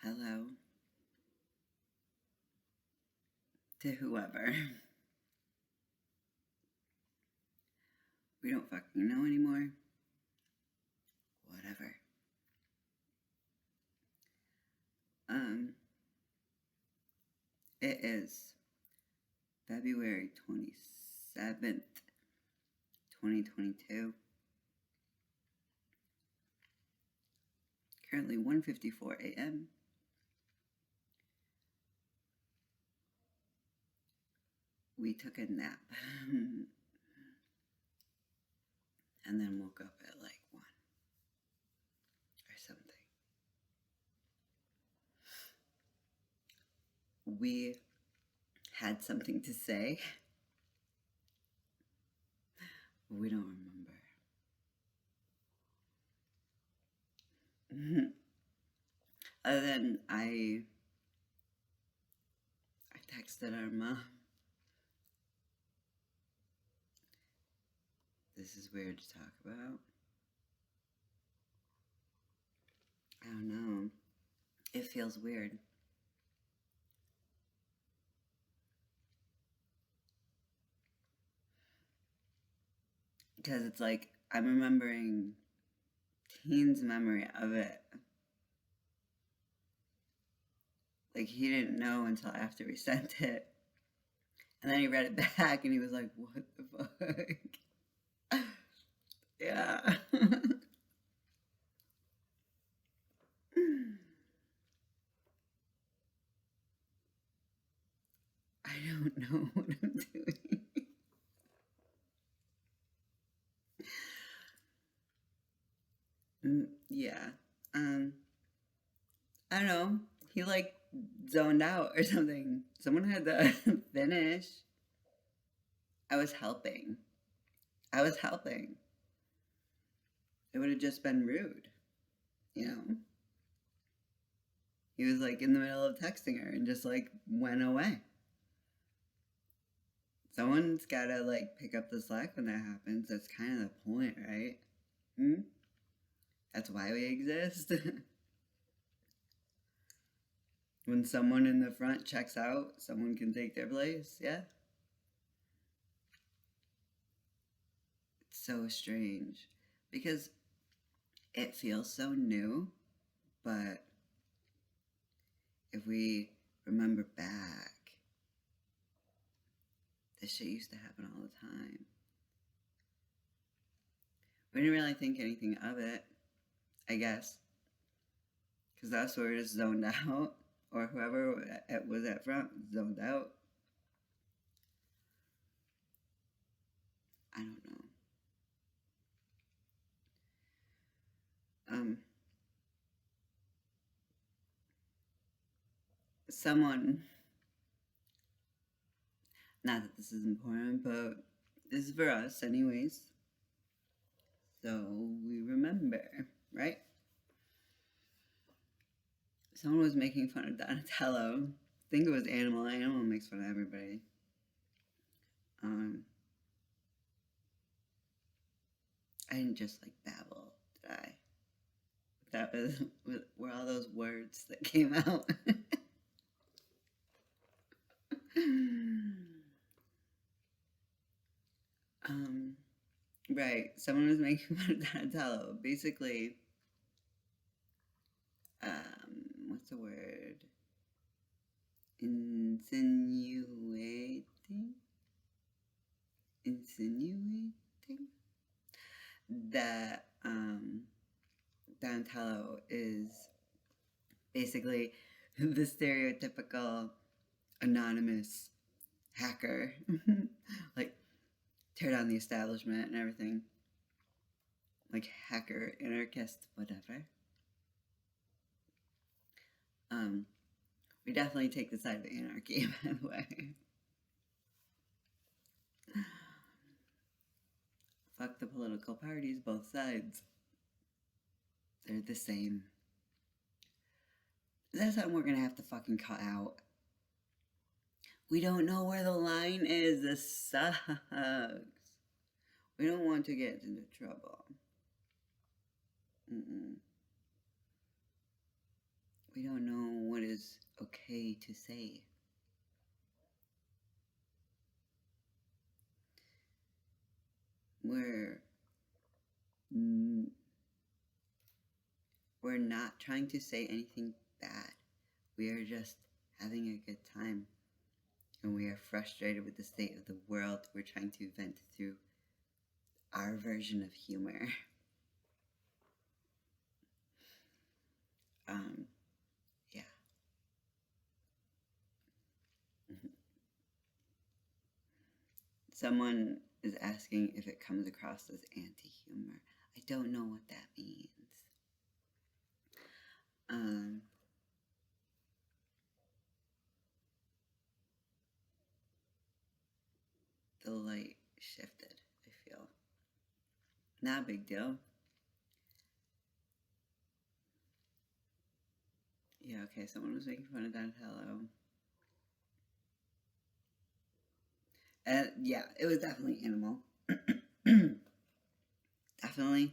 hello to whoever. We don't fucking know anymore. Whatever. It is February 27th, 2022. Currently 1:54 a.m. We took a nap and then woke up at like 1 or something. We had something to say. We don't remember. Other than I texted our mom. This is weird to talk about. I don't know. It feels weird. Because it's like, I'm remembering Teen's memory of it. Like, he didn't know until after we sent it. And then he read it back and he was like, what the fuck? Yeah. I don't know what I'm doing. Yeah. I don't know. He like zoned out or something. Someone had to finish. I was helping. It would have just been rude, you know? He was like in the middle of texting her and just like went away. Someone's gotta like pick up the slack when that happens. That's kind of the point, right? That's why we exist. When someone in the front checks out, someone can take their place, yeah? It's so strange because it feels so new, but if we remember back, this shit used to happen all the time. We didn't really think anything of it, I guess, because us were just zoned out, or whoever was at front zoned out. I don't know. Someone, not that this is important, but this is for us anyways, so we remember, right? Someone was making fun of Donatello. I think it was Animal. Animal makes fun of everybody. I didn't just like babble, did I? That were all those words that came out. Right. Someone was making fun of Donatello. Basically, what's the word? Insinuating that Donatello is basically the stereotypical anonymous hacker, like tear down the establishment and everything, like hacker, anarchist, whatever. We definitely take the side of anarchy, by the way. Fuck the political parties, both sides. They're the same. That's something we're gonna have to fucking cut out. We don't know where the line is. This sucks. We don't want to get into trouble. We don't know okay to say. We're we're not trying to say anything bad. We are just having a good time. And we are frustrated with the state of the world. We're trying to vent through our version of humor. Yeah. Someone is asking if it comes across as anti-humor. I don't know what that means. The light shifted, I feel. Not a big deal. Yeah, okay, someone was making fun of Donatello. Yeah, it was definitely animal. Definitely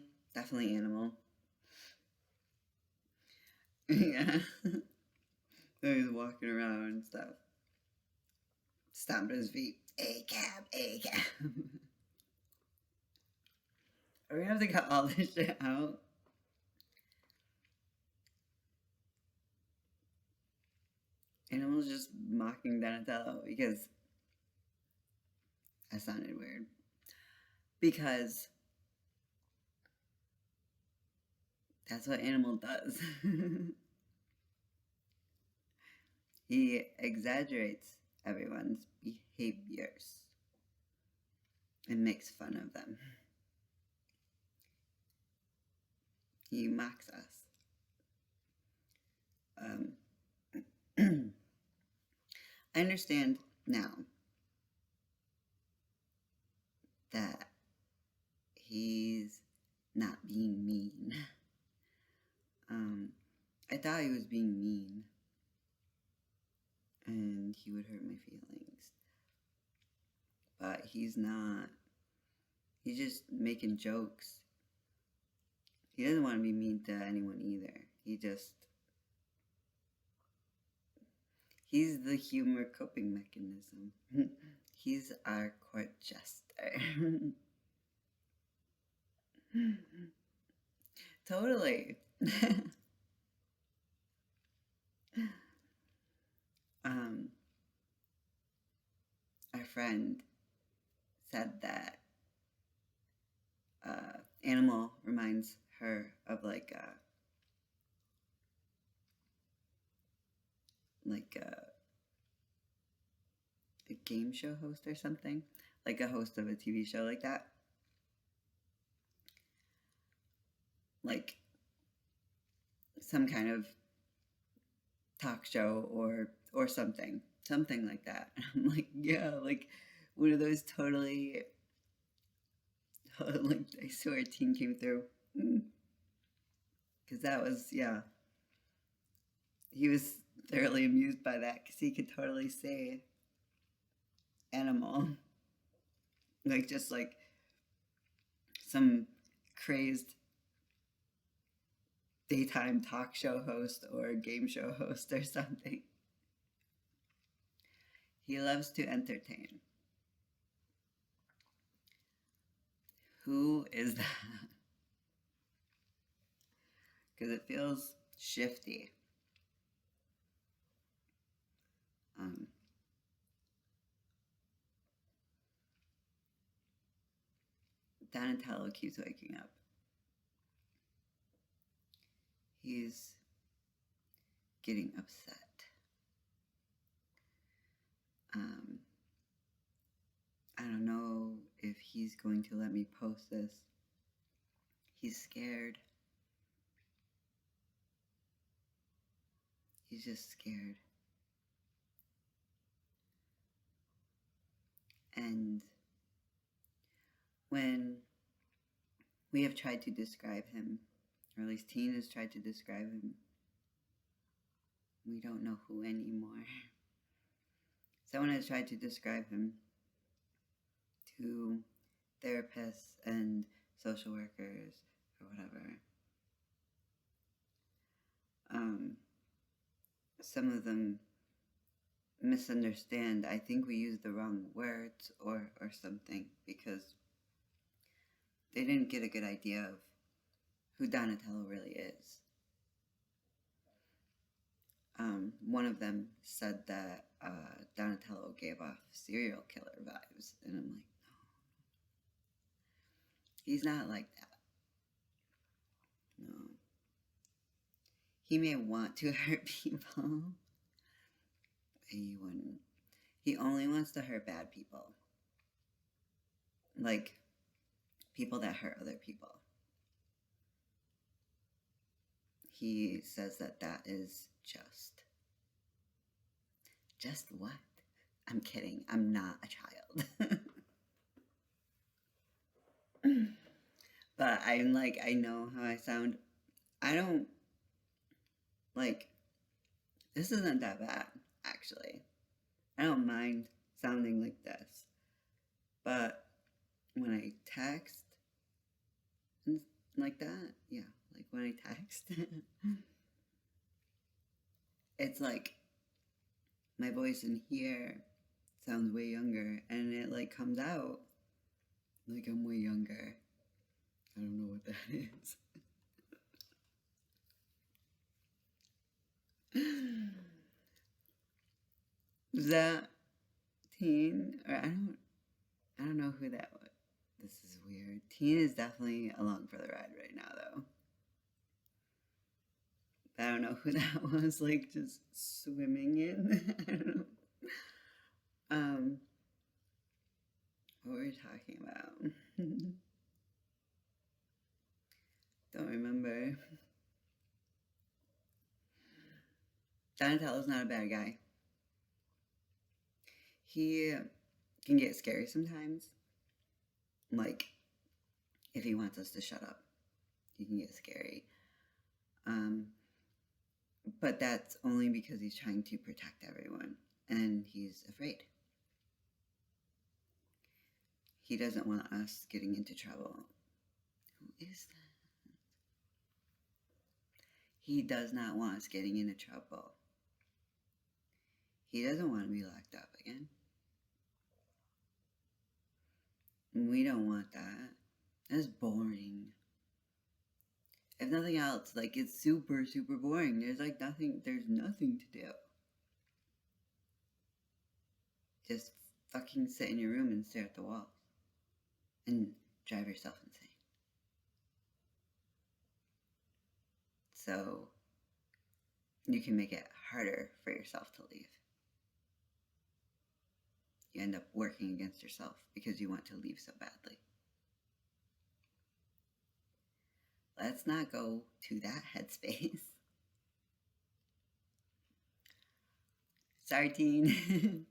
animal. Yeah. So he was walking around and stuff. Stomping his feet. A-cab, A-cab. Are we gonna have to cut all this shit out? Animals just mocking Donatello because that sounded weird. Because that's what Animal does. He exaggerates everyone's behaviors and makes fun of them. He mocks us. I understand now that he's not being mean. I thought he was being mean and he would hurt my feelings. But he's not. He's just making jokes. He doesn't want to be mean to anyone either. He's the humor coping mechanism. He's our court jester. Totally. Our friend said that Animal reminds her of like a game show host or something, like a host of a TV show like that, like some kind of talk show or something like that. I'm like, yeah, like one of those totally like I swear a teen came through, because that was, yeah, he was thoroughly amused by that because he could totally say Animal, like just like some crazed daytime talk show host or game show host or something. He loves to entertain. Who is that? Because it feels shifty. Donatello keeps waking up. He's getting upset. I don't know if he's going to let me post this. He's scared. He's just scared. And when we have tried to describe him, or at least Teen has tried to describe him, we don't know who anymore. Someone has tried to describe him to therapists and social workers or whatever. some of them misunderstand. I think we use the wrong words or something, because they didn't get a good idea of who Donatello really is. One of them said that Donatello gave off serial killer vibes, and I'm like, no, he's not like that. No. He may want to hurt people, but he wouldn't. He only wants to hurt bad people. Like, people that hurt other people. He says that that is just. Just what? I'm kidding. I'm not a child. But I'm like, I know how I sound. I don't, like, this isn't that bad, actually. I don't mind sounding like this. But when I text, and like that, yeah, like when I text, it's like my voice in here sounds way younger, and it like comes out like I'm way younger. I don't know what that is. Is that Teen? Or I don't know who that was. This is weird. Teen is definitely along for the ride right now, though. I don't know who that was, like, just swimming in. I don't know. What were we talking about? Don't remember. Donatello's not a bad guy. He can get scary sometimes. Like, if he wants us to shut up, he can get scary. But that's only because he's trying to protect everyone, and he's afraid. He doesn't want us getting into trouble. Who is that? He does not want us getting into trouble. He doesn't want to be locked up again. We don't want that. That's boring. If nothing else, like, it's super, super boring. There's nothing to do. Just fucking sit in your room and stare at the walls. And drive yourself insane. So, you can make it harder for yourself to leave. You end up working against yourself because you want to leave so badly. Let's not go to that headspace. Sorry, Teen.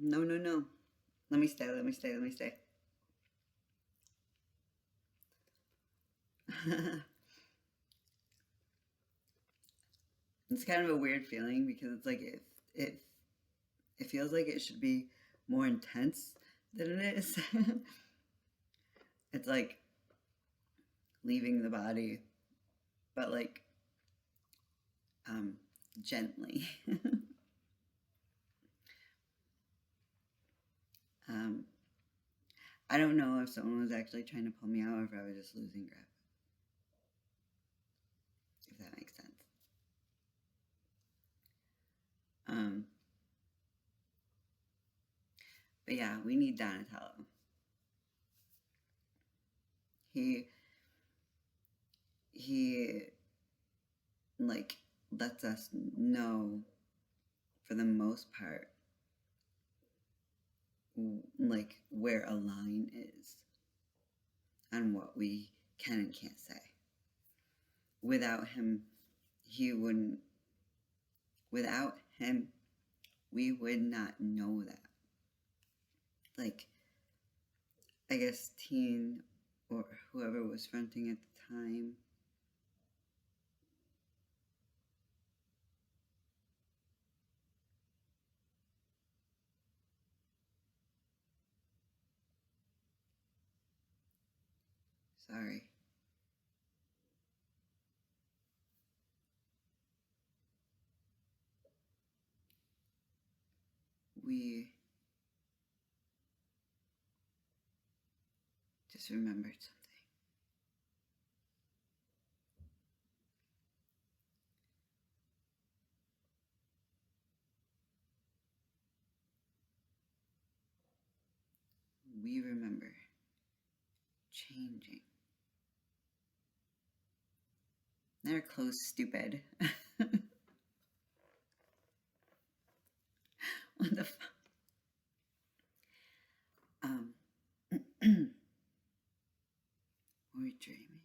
No. Let me stay. It's kind of a weird feeling because it's like it feels like it should be more intense than it is. It's like leaving the body, but like gently. I don't know if someone was actually trying to pull me out or if I was just losing grip. If that makes sense. But yeah, we need Donatello. He like lets us know, for the most part, like where a line is on what we can and can't say. Without him, we would not know that. Like, I guess Teen or whoever was fronting at the time Sorry. We just remembered something. We remember changing. They're clothes, stupid. What the fuck? We're dreaming.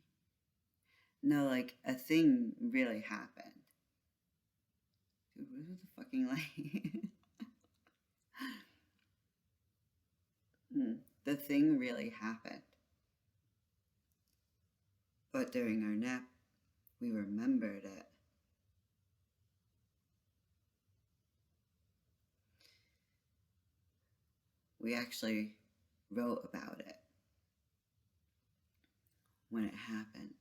No, like a thing really happened. Dude, what was the fucking light? The thing really happened. But during our nap, we remembered it. We actually wrote about it when it happened.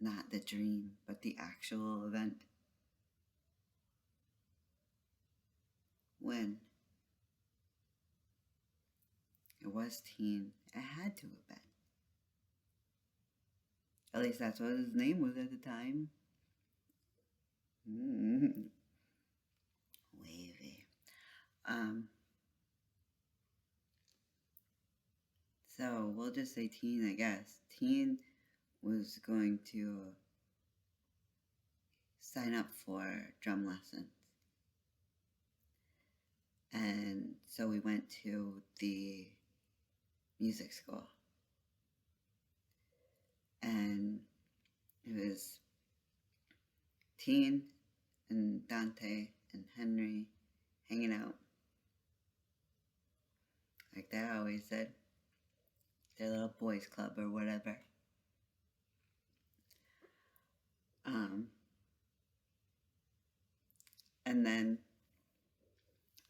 Not the dream, but the actual event. When it was teen, it had to have been. At least that's what his name was at the time. Wavy. So we'll just say teen, I guess. Teen was going to sign up for drum lessons. And so we went to the music school. And it was Teen and Dante and Henry hanging out. Like they always said. Their little boys club or whatever. And then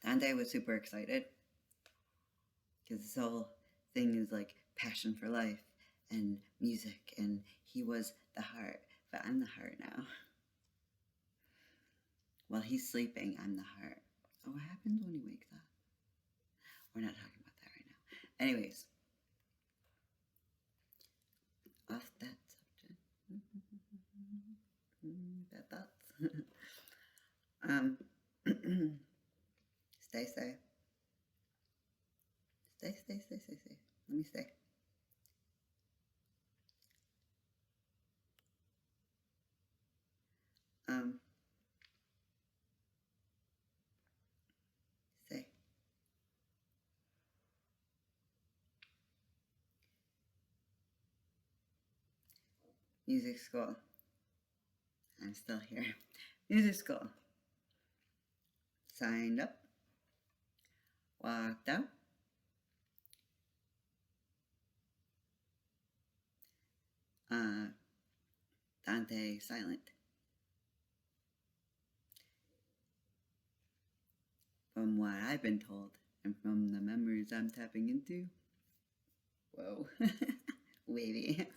Dante was super excited because this whole thing is like passion for life and music, and he was the heart, but I'm the heart now. While he's sleeping, I'm the heart. Oh, what happens when he wakes up? We're not talking about that right now. Anyways, off that subject. Bad thoughts. Stay safe. Stay. Let me stay. Stay. Music school. I'm still here. Music school. Signed up. Walked out. Dante silent. From what I've been told, and from the memories I'm tapping into. Whoa. Wavy.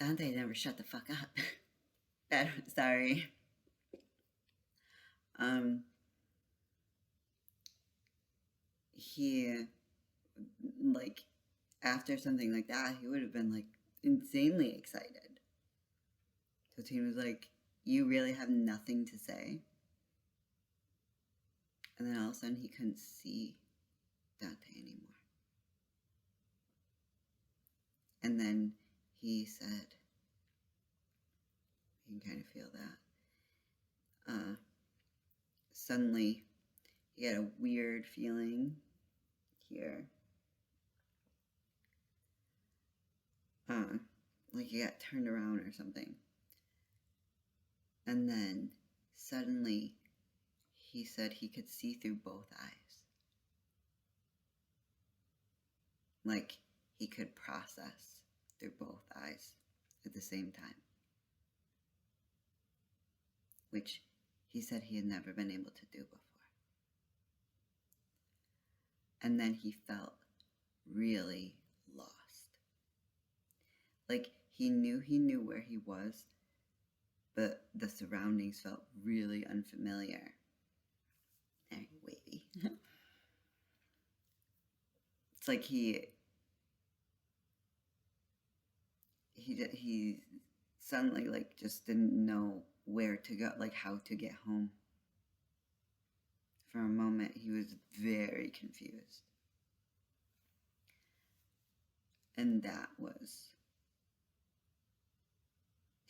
Dante never shut the fuck up. Sorry. He, like, after something like that, he would have been, like, insanely excited. So Teen was like, you really have nothing to say? And then all of a sudden he couldn't see Dante anymore. And then he said, you can kind of feel that. Suddenly he had a weird feeling here. Like he got turned around or something. And then suddenly he said he could see through both eyes. Like he could process through both eyes at the same time. Which he said he had never been able to do before. And then he felt really lost. Like, he knew where he was, but the surroundings felt really unfamiliar. Very wavy. It's like he suddenly like just didn't know where to go, like how to get home. For a moment, he was very confused. And that was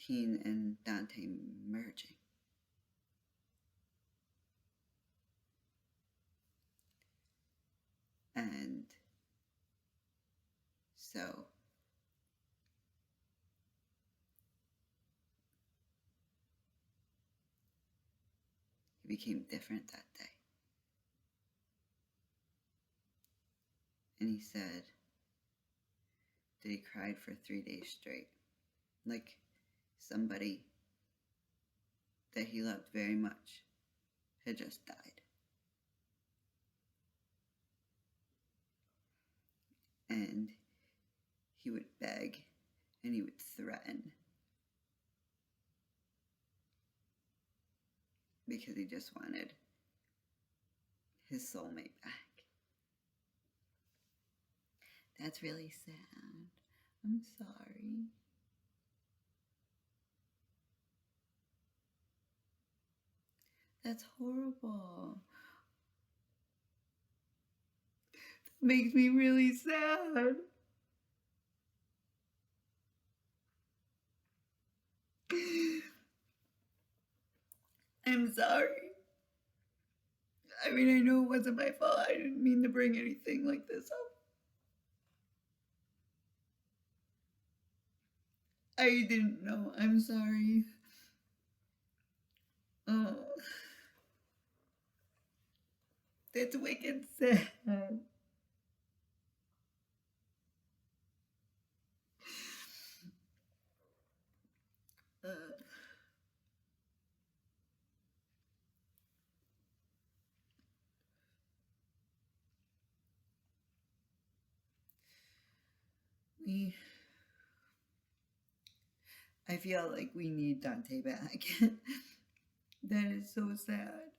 Teen and Dante merging. And so he became different that day. And he said that he cried for 3 days straight, like somebody that he loved very much had just died. And he would beg and he would threaten because he just wanted his soulmate back. That's really sad. I'm sorry. That's horrible. That makes me really sad. I'm sorry. I mean, I know it wasn't my fault. I didn't mean to bring anything like this up. I didn't know. I'm sorry. Oh. That's wicked sad. Uh, I feel like we need Dante back. That is so sad.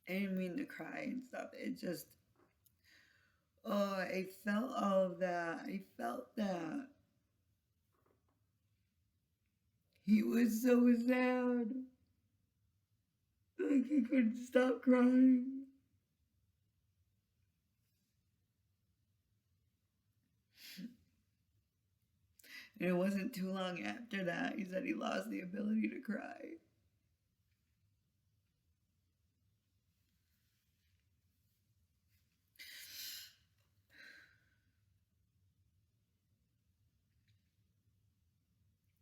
I didn't mean to cry and stuff. It just, oh, I felt all of that. I felt that. He was so sad. Like he couldn't stop crying. And it wasn't too long after that, he said he lost the ability to cry.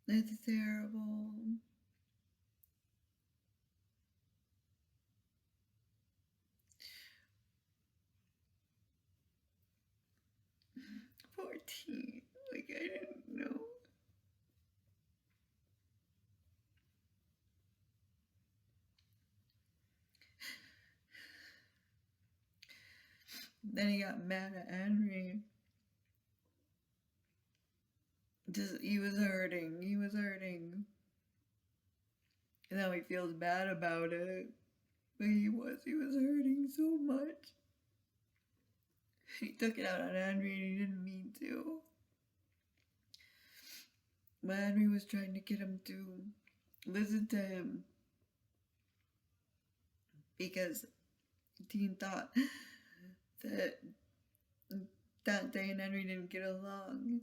That's terrible. Poor teen. Like, I didn't know. Then he got mad at Henry. Just, he was hurting. He was hurting. And now he feels bad about it. But he was hurting so much. He took it out on Henry and he didn't mean to. But Henry was trying to get him to listen to him. Because Dean thought that Dante and Henry didn't get along.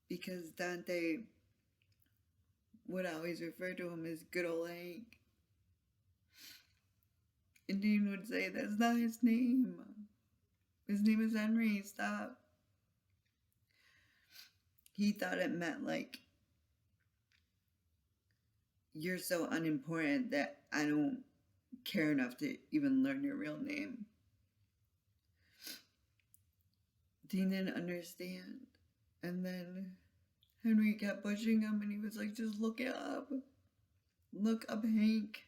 Because Dante would always refer to him as good old Hank. And Dean would say, that's not his name. His name is Henry, stop. He thought it meant like, you're so unimportant that I don't care enough to even learn your real name. Dean didn't understand. And then Henry kept pushing him and he was like, just look it up. Look up Hank.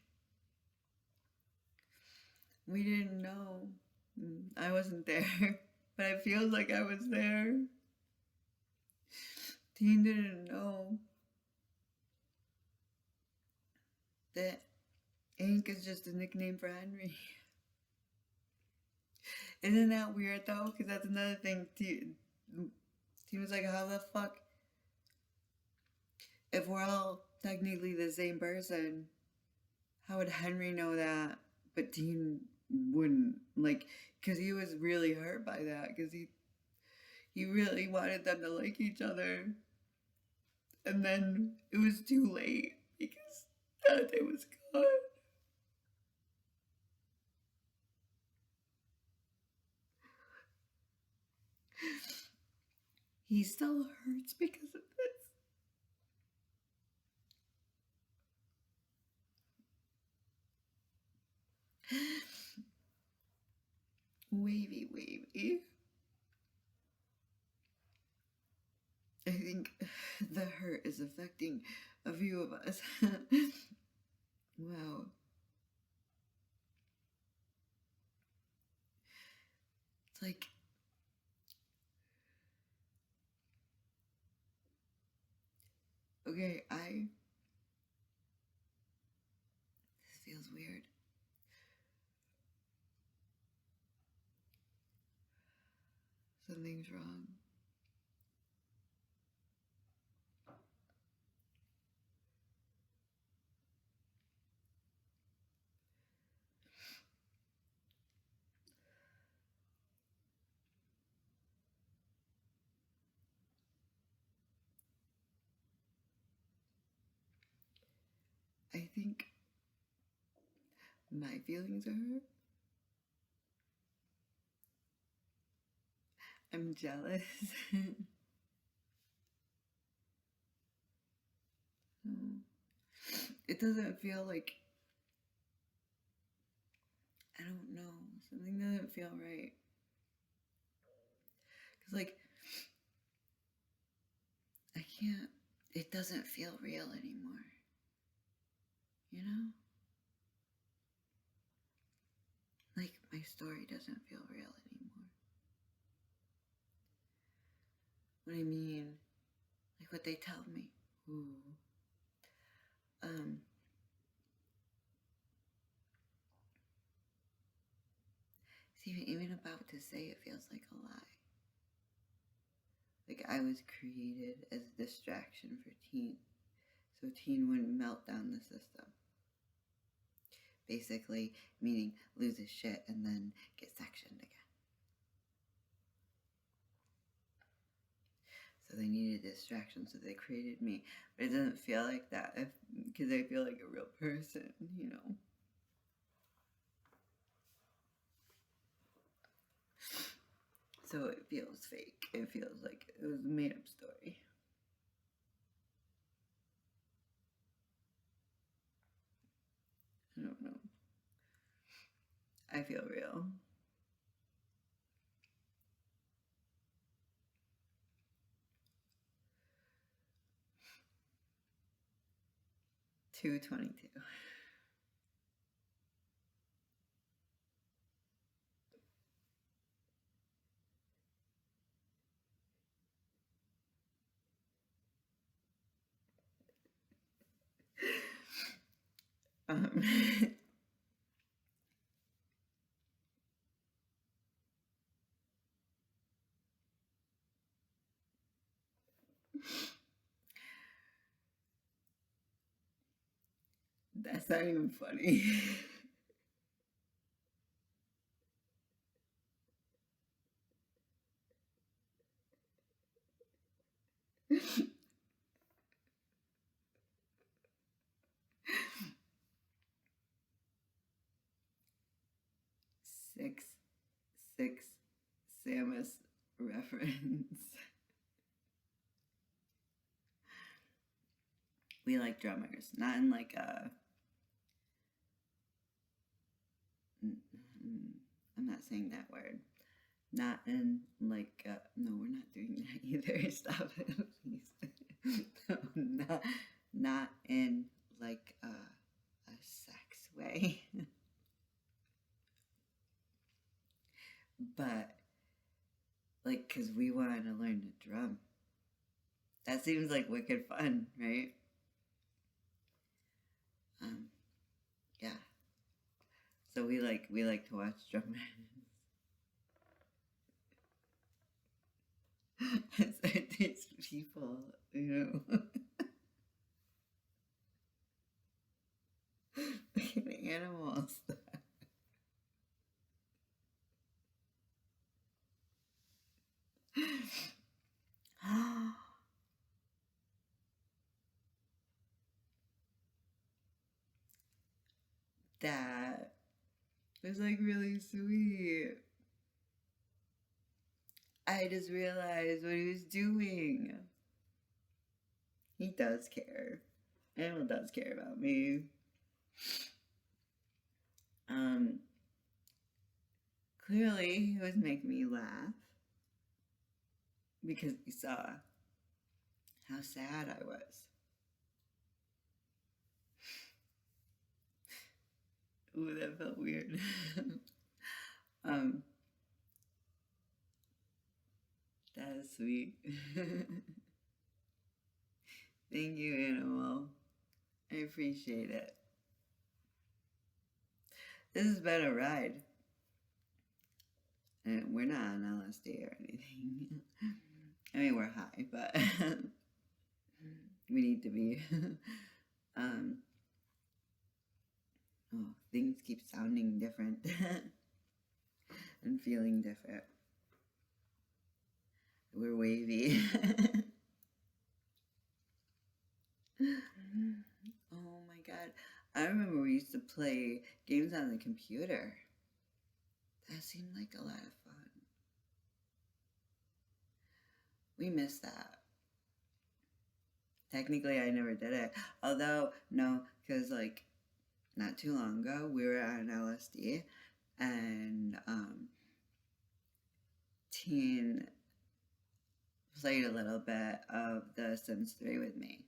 We didn't know. I wasn't there, but it feels like I was there. Teen didn't know that Ink is just a nickname for Henry. Isn't that weird though? Because that's another thing. Teen was like, how the fuck? If we're all technically the same person, how would Henry know that? But Teen wouldn't. Like, because he was really hurt by that. Because he really wanted them to like each other. And then it was too late because Dante was gone. He still hurts because of this. Wavy. I think the hurt is affecting a few of us. Wow. It's like, okay, this feels weird. Something's wrong. I think my feelings are hurt. I'm jealous. It doesn't feel like, I don't know, something doesn't feel right. Because, like, I can't, it doesn't feel real anymore. You know? Like, my story doesn't feel real anymore. What I mean, like what they tell me. Ooh. See, even about to say it feels like a lie. Like I was created as a distraction for Teen, so Teen wouldn't melt down the system. Basically, meaning lose his shit and then get sectioned again. So they needed distraction, so they created me. But it doesn't feel like that because I feel like a real person, you know. So it feels fake. It feels like it was a made-up story. I don't know. I feel real. $2.22. um, That's not even funny. Six Samus reference. We like drummers, not in like a. I'm not saying that word. Not in like no, we're not doing that either. Stop it, please. No, not in like a sex way. but like, cause we wanted to learn to drum. That seems like wicked fun, right? Yeah. So we like to watch drum it's these people, you know, animals. That was like really sweet. I just realized what he was doing. He does care. Animal does care about me. Um, Clearly he was making me laugh because he saw how sad I was. Ooh, that felt weird. um, that is sweet. Thank you, animal. I appreciate it. This has been a ride. And we're not on LSD or anything. I mean, we're high, but we need to be. Oh, things keep sounding different and feeling different. We're wavy. Oh my god. I remember we used to play games on the computer. That seemed like a lot of fun. We miss that. Technically, I never did it. Although, no, because like not too long ago, we were on LSD and Teen played a little bit of The Sims 3 with me.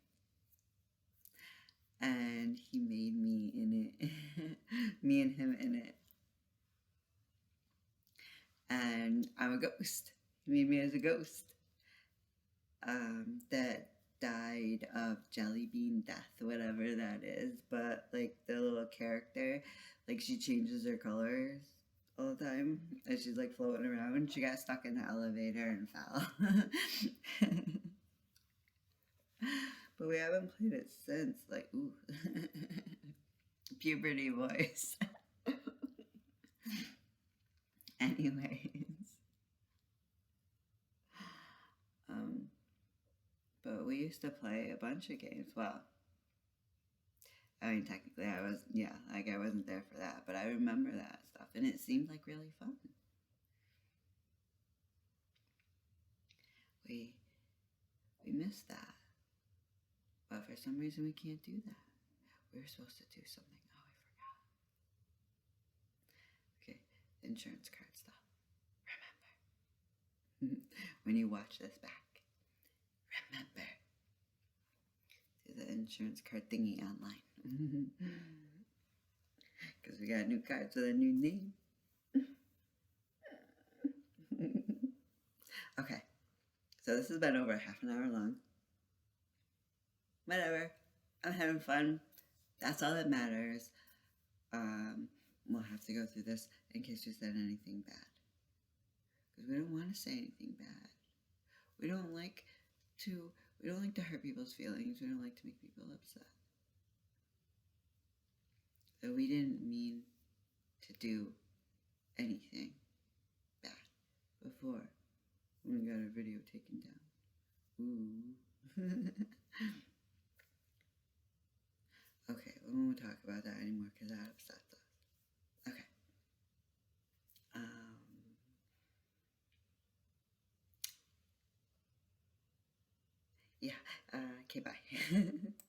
And he made me in it. Me and him in it. And I'm a ghost. He made me as a ghost. That died of jelly bean death, whatever that is. But like the little character, like she changes her colors all the time as she's like floating around. She got stuck in the elevator and fell. But we haven't played it since. Like, ooh. Puberty voice. Anyways. But we used to play a bunch of games. Well, I mean, technically I was, yeah, like I wasn't there for that, but I remember that stuff and it seemed like really fun. We missed that. But for some reason we can't do that. We were supposed to do something. Oh, I forgot. Okay, insurance card stuff. Remember. When you watch this back, remember. Do the insurance card thingy online. Because we got new cards with a new name. Okay, so this has been over half an hour long. Whatever, I'm having fun. That's all that matters. We'll have to go through this in case you said anything bad. Because we don't want to say anything bad. We don't like to hurt people's feelings. We don't like to make people upset. So we didn't mean to do anything bad before when we got our video taken down. Ooh. Okay, we won't talk about that anymore because that upsets us. Okay. Yeah. Okay, bye.